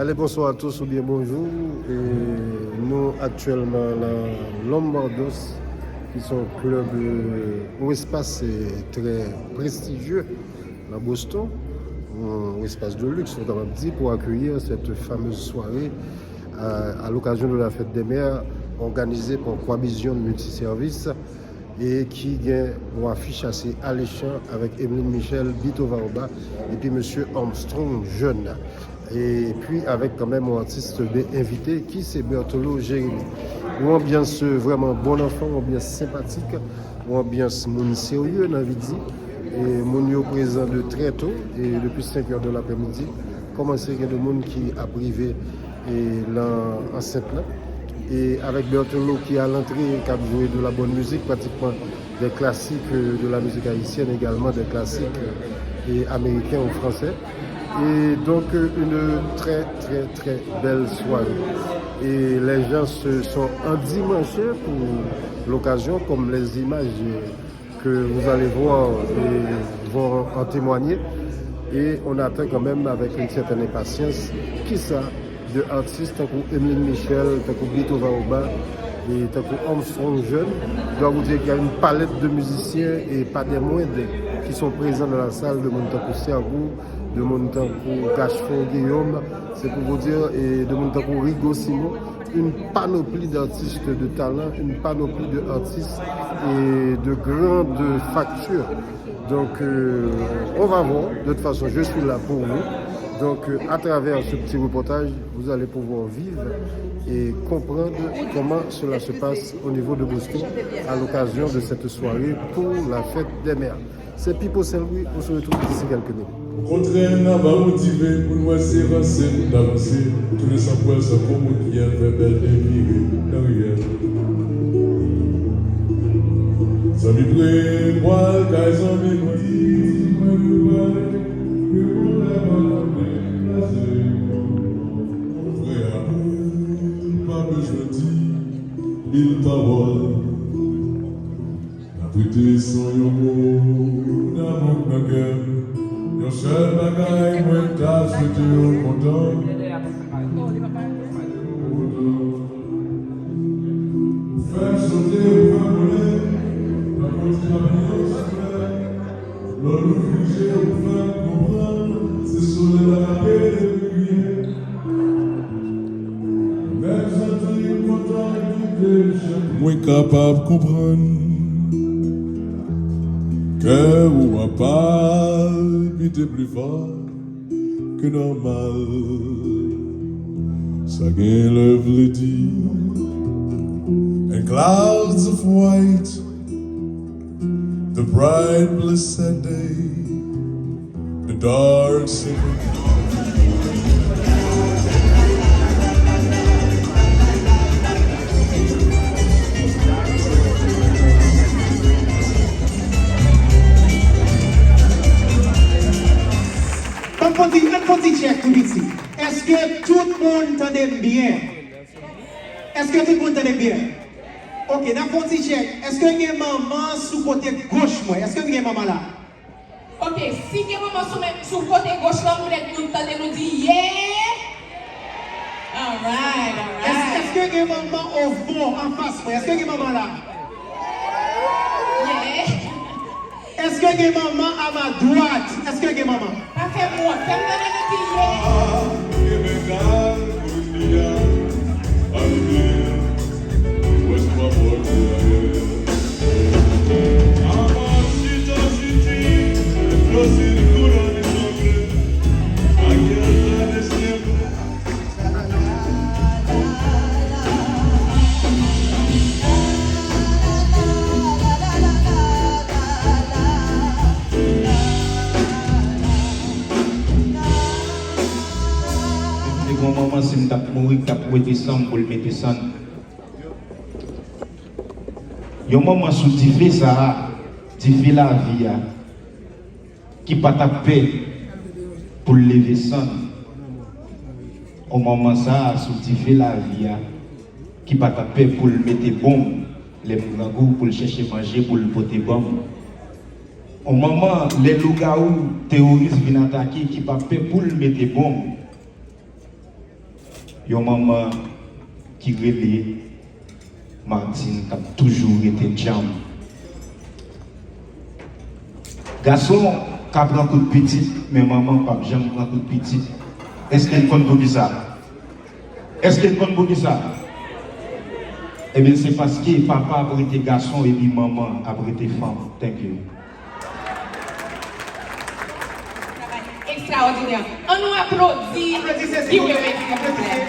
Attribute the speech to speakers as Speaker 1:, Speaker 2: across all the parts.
Speaker 1: Allez, bonsoir à tous ou bien bonjour. Et nous, actuellement, dans Lombardos, qui sont un club où l'espace est très prestigieux, à Boston, un espace de luxe, on va dire, pour accueillir cette fameuse soirée à l'occasion de la fête des mères organisée par Quavision Multiservice et qui vient pour affiche assez alléchant avec Emeline Michel, Bito Vaoba et puis Monsieur Armstrong Jeune. Et puis avec quand même un artiste invité qui c'est Bertolo Jérémy. Une ambiance vraiment bon enfant, une ambiance sympathique, une ambiance moun sérieux, on a envie de dire. Et moun yo présent de très tôt et depuis 5 heures de l'après-midi. Commencé il y a des monde qui a privé et l'enceinte là. Et avec Bertolo qui est à l'entrée, qui a joué de la bonne musique, pratiquement des classiques de la musique haïtienne, également des classiques et américains ou français. Et donc une très très très belle soirée. Et les gens se sont endimanchés pour l'occasion, comme les images que vous allez voir et vont en témoigner. Et on attend quand même avec une certaine impatience qui ça de artistes tant que Emeline Michel, tant que Bito Vaoba et tant que Armstrong Jeune. Je dois vous dire qu'il y a une palette de musiciens et pas des moindres qui sont présents dans la salle de Montakou Sergou, de Montakou Gachefon Guillaume, c'est pour vous dire, et de Montakou Rigo Simon, une panoplie d'artistes de talent, une panoplie d'artistes et de grandes factures. Donc on va voir, de toute façon je suis là pour vous. Donc à travers ce petit reportage, vous allez pouvoir vivre et comprendre comment cela se passe au niveau de Boston à l'occasion de cette soirée pour la fête des mères. C'est Pipo Saint-Louis, on se retrouve d'ici quelques minutes.
Speaker 2: Au contraire, on va motiver pour nous avancer, pour avancer. Tous les sans-poils sont pour nous qui ont fait belle émigrée derrière. Ça m'y prend, moi, quand ils ont mis moi, pas besoin de mille paroles. La prêté sans yon mot, dans mon cœur. Yon seul bagaille, moi, t'as souhaité yon content. Faire sauter ou faire voler, la continuation secret. L'on nous figer ou faire comprendre, c'est sur les lapés de prière. Même sentir content et quitter chaque moins capable de comprendre. Cœur ou ma palpite plus fort que normal. Ça gagne l'œuvre le dit. And clouds of white, the bright blessed day, the dark secret.
Speaker 3: Un petit check tout ici. Est-ce que tout le monde entendait bien? Est-ce que tout le monde entendait bien? Ok, dans un petit check. Est-ce que il y a maman sous côté gauche moi? Est-ce que il y a maman là?
Speaker 4: Ok, si il y a maman sous côté gauche là, vous êtes nous entendez nous dire yeah. Alright.
Speaker 3: Est-ce que il y a maman au fond en face moi? Est-ce que il y a maman là?
Speaker 4: Yeah.
Speaker 3: Est-ce que il y a maman à ma droite? Est-ce que il y a maman?
Speaker 4: Pas fait moi, fais-moi nous dire yeah.
Speaker 5: Maman, si je suis mourir, je vais descendre pour le mettre descendre. Il y a un moment où tu fais ça, tu fais la vie, qui pas taper pour le lever descendre. Au moment ça, où tu fais la vie, qui pas taper pour le mettre bon, les moulangous, pour le chercher manger, pour le porter bon. Au moment où les loups-garous terroristes viennent attaquer, qui pas taper pour le mettre bon. une maman qui relève Martine, qui a toujours été jam. Garçon, qui a pris un coup de petit, mais maman, pas jamais pris un coup de petit. Est-ce qu'elle compte pour ça? Est-ce qu'elle compte pour ça? Eh bien, c'est parce que papa a été garçon et puis maman a été femme. Thank you.
Speaker 4: Extraordinaire. On nous applaudit.
Speaker 3: Applaudissez,
Speaker 4: Guy Wewe, s'il vous plaît.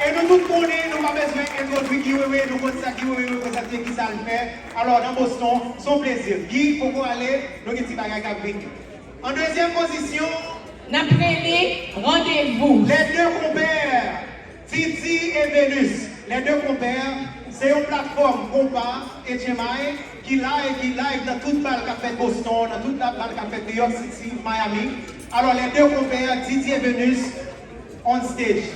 Speaker 3: Et nous tous connaissons, nous n'avons pas besoin d'introduire Guy Wewe, nous connaissons ça, Guy Wewe représenter qui ça le fait. Alors, dans Boston, son plaisir. Guy, il faut qu'on aille, nous avons un petit bagage à brinquer. En deuxième position,
Speaker 4: N'apprenez rendez-vous.
Speaker 3: les deux compères, Titi et Vénus. Les deux compères, c'est une plateforme compas et Jemai qui live dans toute balle qu'a fait Boston, dans toute la balle qu'a fait New York City, Miami. Alors les deux compères, Titi et Vénus, on stage.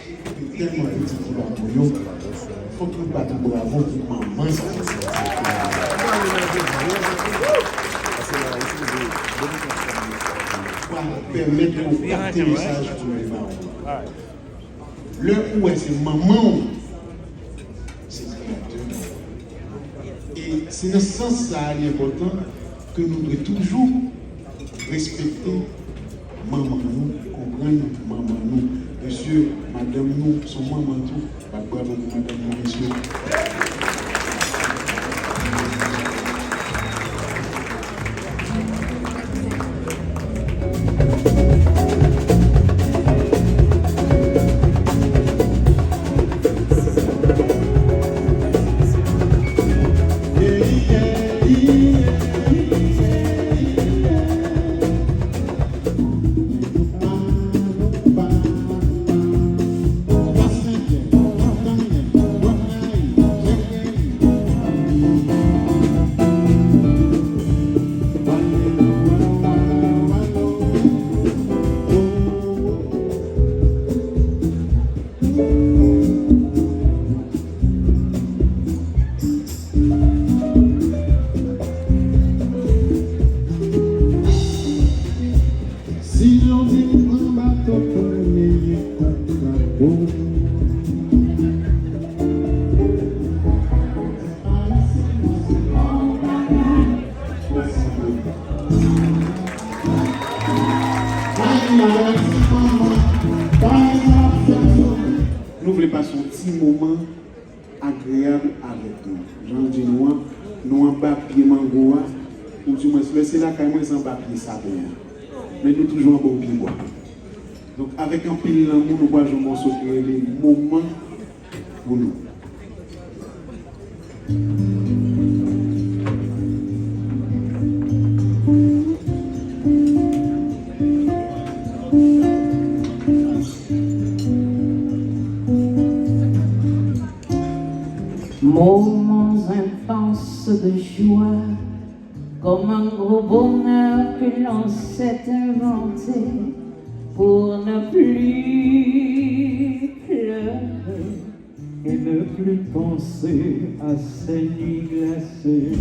Speaker 6: Tellement petit qui va pour nous, il faut que nous battions bravo pour maman. Pour permettre de nous capter le message pour les parents. Le où est c'est maman, c'est le créateur. Et c'est dans ce sens-là important que nous devons toujours respecter maman nous, comprendre maman nous. Monsieur, madame nous, son maman tout, bravo madame nous, monsieur. Nous voulons passer un petit moment agréable avec nous. Jean dis nous en bas pied mangoa, ou du moins laisser la caméra sans papier ça bien. Mais nous toujours en beau pied bois. Donc avec un pile l'amour, nous voyons un morceau qui est les moments pour nous.
Speaker 7: Moments intenses de joie, comme un gros bonheur que l'on s'est inventé pour ne plus pleurer et ne plus penser à ces nuits glacées.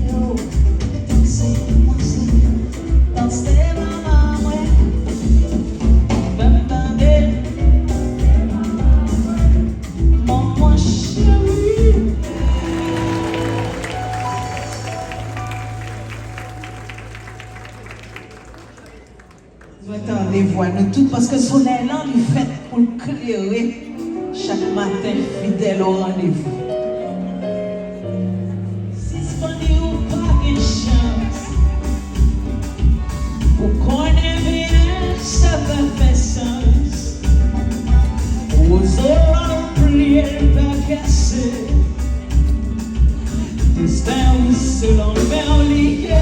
Speaker 8: Des voix, nous toutes, parce que le soleil là, il fait pour éclairer chaque matin fidèle au rendez-vous. Si ce qu'on dit ou pas une chance, vous connaissez bien, ça va faire sens. Aux aura oublié le pas cassé, destin où se l'envers lié.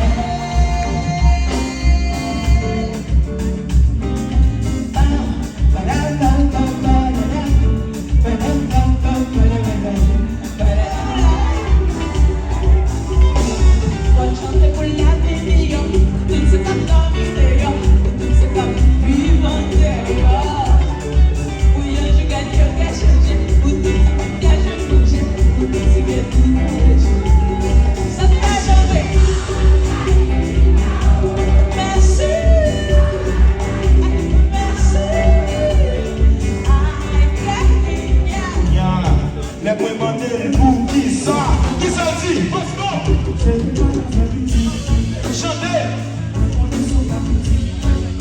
Speaker 2: Chantez.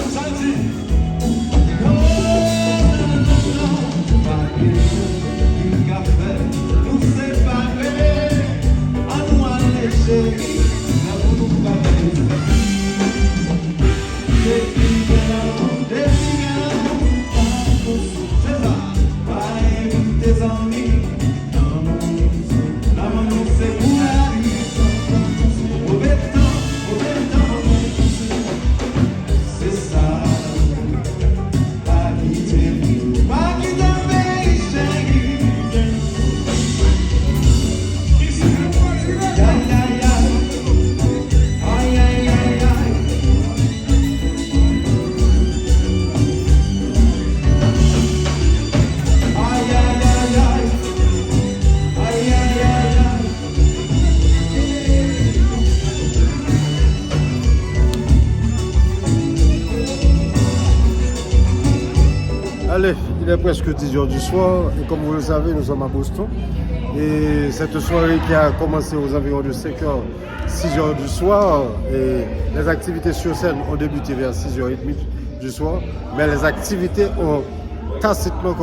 Speaker 2: Ça dit. Non, pas une café, nous séparer, à nous alléger, la nous parler. Des c'est ça, pas tes amis, la maman c'est pour la vie, au béton, c'est ça, pas quitter pays chéri. Aïe, aïe, aïe, aïe, aïe, aïe, aïe.
Speaker 1: Allez, il est presque 10h du soir et comme vous le savez, nous sommes à Boston. Et cette soirée qui a commencé aux environs de 5h, 6h du soir, et les activités sur scène ont débuté vers 6h30 du soir, mais les activités ont tacitement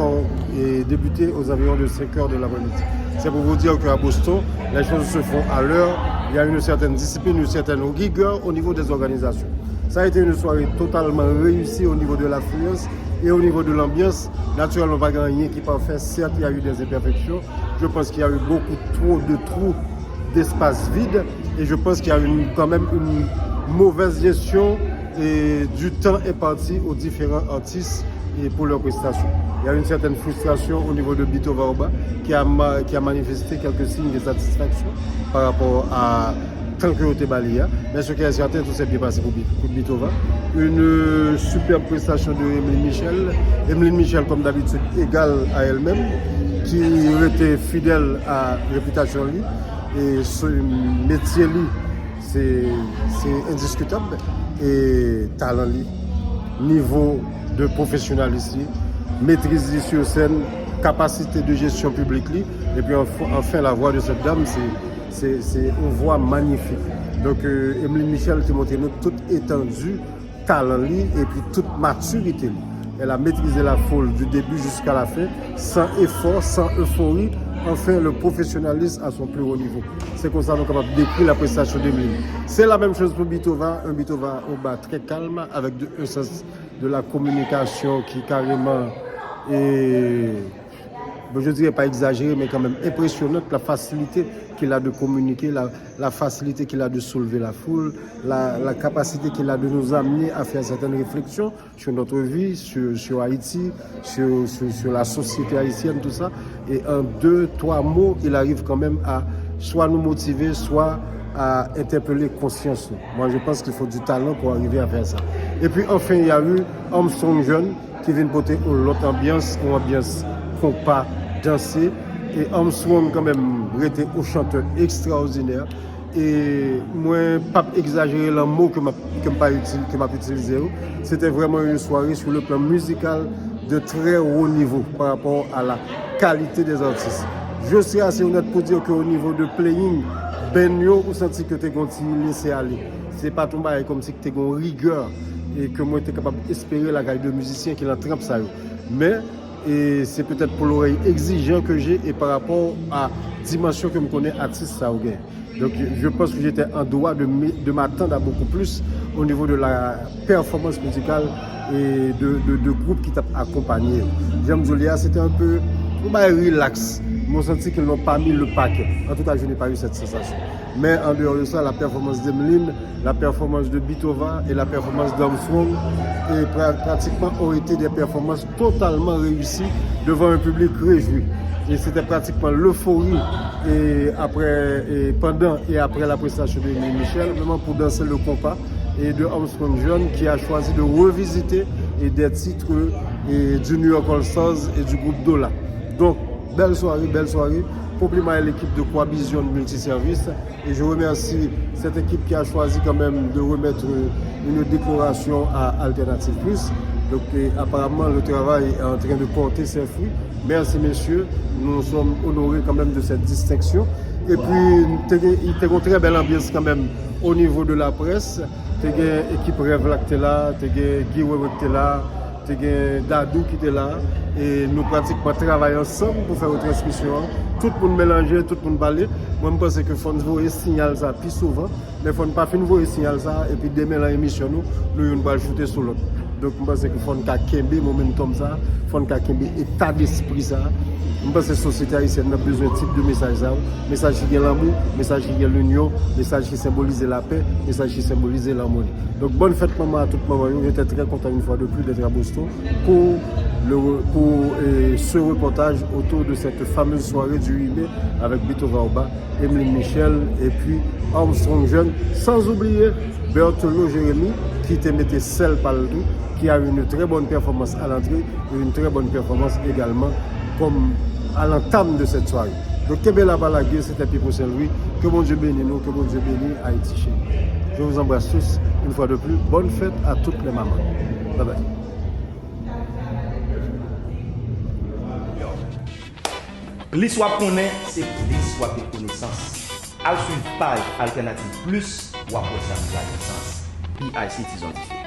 Speaker 1: débuté aux environs de 5h de l'après-midi. C'est pour vous dire qu'à Boston, les choses se font à l'heure, il y a une certaine discipline, une certaine rigueur au niveau des organisations. Ça a été une soirée totalement réussie au niveau de l'affluence et au niveau de l'ambiance. Naturellement, pas rien qui est parfait. Certes, il y a eu des imperfections. Je pense qu'il y a eu beaucoup trop de trous d'espace vide et je pense qu'il y a eu quand même une mauvaise gestion et du temps est parti aux différents artistes et pour leurs prestations. Il y a une certaine frustration au niveau de Bitova Oba qui a manifesté quelques signes de satisfaction par rapport à tant que au Balia. Mais ce qui est certain, tout s'est bien passé pour Bitova. Une superbe prestation de Emeline Michel. Emeline Michel, comme d'habitude, égale à elle-même, qui était fidèle à la réputation. Et ce métier, c'est indiscutable. Et talent, niveau de professionnalisme, maîtrise sur scène, capacité de gestion publique. Et puis enfin, la voix de cette dame, c'est une voix magnifique. Donc, Emeline Michel qui montre toute étendue, talent et puis toute maturité. Elle a maîtrisé la foule du début jusqu'à la fin, sans effort, sans euphorie. Enfin, le professionnalisme à son plus haut niveau. C'est comme ça qu'on est capable de décrire la prestation d'Emeline. C'est la même chose pour Bitova, un Bitova au bas très calme, avec un sens de la communication qui carrément est, je ne dirais pas exagéré, mais quand même impressionnante, la facilité qu'il a de communiquer, la facilité qu'il a de soulever la foule, la capacité qu'il a de nous amener à faire certaines réflexions sur notre vie, sur Haïti, sur la société haïtienne, tout ça. Et en 2-3 mots, il arrive quand même à soit nous motiver, soit à interpeller conscience. Moi, je pense qu'il faut du talent pour arriver à faire ça. Et puis, enfin, il y a eu Armstrong Jeune qui vient porter une autre ambiance, une ambiance compas, danser. Et Armstrong, quand même, était un chanteur extraordinaire. Et moi, pas exagérer le mot que m'a utilisé. C'était vraiment une soirée sur le plan musical de très haut niveau par rapport à la qualité des artistes. Je suis assez honnête pour dire qu'au niveau de playing, Benyo, vous sentez que tu es laissé aller. C'est pas ton bail comme si tu es en rigueur et que moi, tu es capable d'espérer la gaille de musiciens qui l'entraînent ça. Mais et c'est peut-être pour l'oreille exigeant que j'ai et par rapport à la dimension que je connais artiste ça. Donc je pense que j'étais en droit de m'attendre à beaucoup plus au niveau de la performance musicale et de groupes qui t'ont accompagné. J'aime Zolia, c'était un peu relax. Je me senti qu'ils n'ont pas mis le paquet. En tout cas, je n'ai pas eu cette sensation. Mais en dehors de ça, la performance d'Emeline, la performance de Bitova et la performance d'Armstrong pratiquement ont été des performances totalement réussies devant un public réjoui. Et c'était pratiquement l'euphorie pendant et après la prestation de Michel, vraiment pour danser le compas et de Armstrong John qui a choisi de revisiter des titres du New York All Stars et du groupe Dola. Donc, belle soirée. Compliment à l'équipe de Quavision Multiservice et je remercie cette équipe qui a choisi quand même de remettre une décoration à Alternative Plus. Donc apparemment le travail est en train de porter ses fruits. Merci messieurs, nous sommes honorés quand même de cette distinction Et puis, il y a une très belle ambiance quand même au niveau de la presse. Il y a une équipe Rêve qui était là, il y a Guy Weber qui était là, il y a Dadou qui était là. Et nous pratiquement travaillons ensemble pour faire une transmission. Tout le monde mélanger, tout le monde parler. Moi, je pense qu'il faut nous voir signal ça plus souvent. Mais il ne faut pas finir voir signal ça. Et puis demain, dans l'émission, nous allons shooter sur l'autre. Donc, je pense qu'il faut nous kembe momentum ça. Il faut nous kembe état d'esprit ça. Je pense que la société haïtienne a besoin de type de message. Message qui est l'amour, message qui est l'union, message qui symbolise la paix, message qui symbolise l'harmonie. Donc bonne fête maman à tout le monde. J'étais très content une fois de plus d'être à Boston pour ce reportage autour de cette fameuse soirée du 8 mai avec Bito Vaoba, Emeline Michel et puis Armstrong Jeune. Sans oublier Bertolo Jérémy qui te mettait celle par le tout, qui a une très bonne performance à l'entrée et une très bonne performance également comme à l'entame de cette soirée. Donc, Kebela Balagé, c'était Pipo Saint-Louis. Que bon Dieu bénisse nous, que bon Dieu bénisse Haïti chez nous. Je vous embrasse tous une fois de plus. Bonne fête à toutes les mamans. Bye bye.
Speaker 9: L'histoire qu'on est, c'est l'histoire de connaissance. À suivre page Alternative Plus ou à la connaissance. PIC Tizon.